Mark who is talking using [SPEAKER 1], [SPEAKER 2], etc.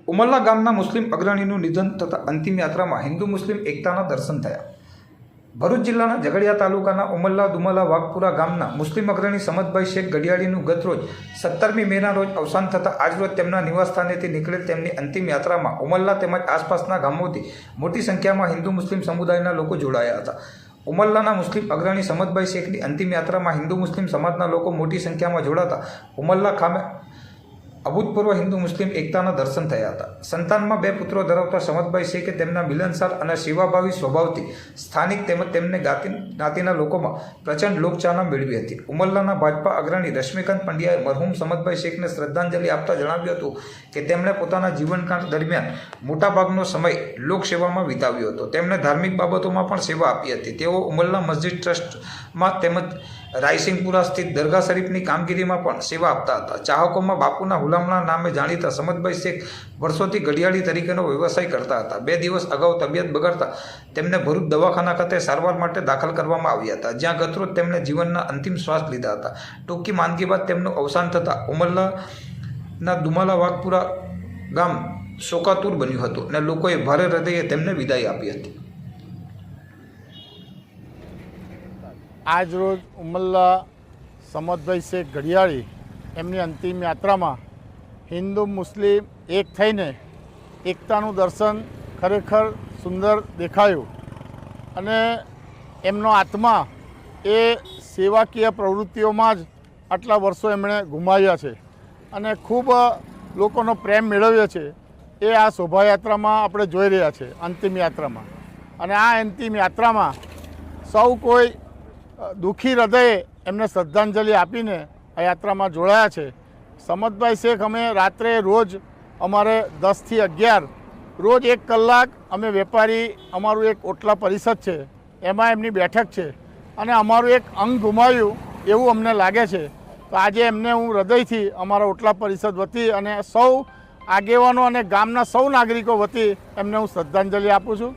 [SPEAKER 1] ઉમરલા ગામના મુસ્લિમ અગ્રણીનું નિધન તથા અંતિમ યાત્રામાં હિન્દુ મુસ્લિમ એકતાના દર્શન થયા। ભરૂચ જિલ્લાના ઝઘડિયા તાલુકાના ઉમરલા દુમલા વાઘપુરા ગામના મુસ્લિમ અગ્રણી સમદભાઈ શેખ ગડિયાળીનું ગતરોજ 17મી મેના રોજ અવસાન થતાં આજરોજ તેમના નિવાસસ્થાનેથી નીકળેલ તેમની અંતિમ યાત્રામાં ઉમરલા તેમજ આસપાસના ગામોથી મોટી સંખ્યામાં હિન્દુ મુસ્લિમ સમુદાયના લોકો જોડાયા હતા। ઉમરલાના મુસ્લિમ અગ્રણી સમદભાઈ શેખની અંતિમ યાત્રામાં હિન્દુ મુસ્લિમ સમાજના લોકો મોટી સંખ્યામાં જોડાતા ઉમરલા ખામે અભૂતપૂર્વ હિન્દુ મુસ્લિમ એકતાના દર્શન થયા હતા। સંતાનમાં 2 પુત્રો ધરાવતા સમદભાઈ શેખે તેમના મિલનસાર અને સેવાભાવી સ્વભાવથી સ્થાનિક તેમજ તેમને જ્ઞાતિના લોકોમાં પ્રચંડ લોકચાહના મેળવી હતી। ઉમરલાના ભાજપા અગ્રણી રશ્મિકાંત પંડ્યાએ મરહૂમ સમદભાઈ શેખને શ્રદ્ધાંજલિ આપતા જણાવ્યું હતું કે તેમણે પોતાના જીવનકાળ દરમિયાન મોટાભાગનો સમય લોકસેવામાં વિતાવ્યો હતો। તેમણે ધાર્મિક બાબતોમાં પણ સેવા આપી હતી। તેઓ ઉમરલા મસ્જિદ ટ્રસ્ટમાં તેમજ રાયસિંગપુરા સ્થિત દરગાહ શરીફની કામગીરીમાં પણ સેવા આપતા હતા। ચાહકોમાં બાપુના હુલામણા નામે જાણીતા સમદભાઈ શેખ વર્ષોથી ઘડિયાળી તરીકેનો વ્યવસાય કરતા હતા। 2 દિવસ અગાઉ તબિયત બગડતા તેમને ભરૂચ દવાખાના ખાતે સારવાર માટે દાખલ કરવામાં આવ્યા હતા, જ્યાં ગતરોજ તેમણે જીવનના અંતિમ શ્વાસ લીધા હતા। ટૂંકી માંદગી બાદ તેમનું અવસાન થતાં ઉમરલાના દુમલા વાઘપુરા ગામ શોકાતુર બન્યું હતું અને લોકોએ ભારે હૃદયે તેમને વિદાય આપી હતી।
[SPEAKER 2] આજ રોજ ઉમરલા સમદભાઈ શેખ ઘડિયાળી એમની અંતિમ યાત્રામાં હિન્દુ મુસ્લિમ એક થઈને એકતાનું દર્શન ખરેખર સુંદર દેખાયું અને એમનો આત્મા એ સેવાકીય પ્રવૃત્તિઓમાં જ આટલા વર્ષો એમણે ગુમાવ્યા છે અને ખૂબ લોકોનો પ્રેમ મેળવ્યો છે। એ આ શોભાયાત્રામાં આપણે જોઈ રહ્યા છે, અંતિમ યાત્રામાં। અને આ અંતિમ યાત્રામાં સૌ કોઈ દુઃખી હૃદયે એમને શ્રદ્ધાંજલિ આપીને આ યાત્રામાં જોડાયા છે। સમદભાઈ શેખ અમે રાત્રે રોજ અમારે 10 થી 11 રોજ 1 કલાક અમે વેપારી અમારું એક ઓટલા પરિષદ છે એમાં એમની બેઠક છે અને અમારું એક અંગ ગુમાવ્યું એવું અમને લાગે છે। તો આજે એમને હું હૃદયથી અમારા ઓટલા પરિષદ વતી અને સૌ આગેવાનો અને ગામના સૌ નાગરિકો વતી એમને હું શ્રદ્ધાંજલિ આપું છું।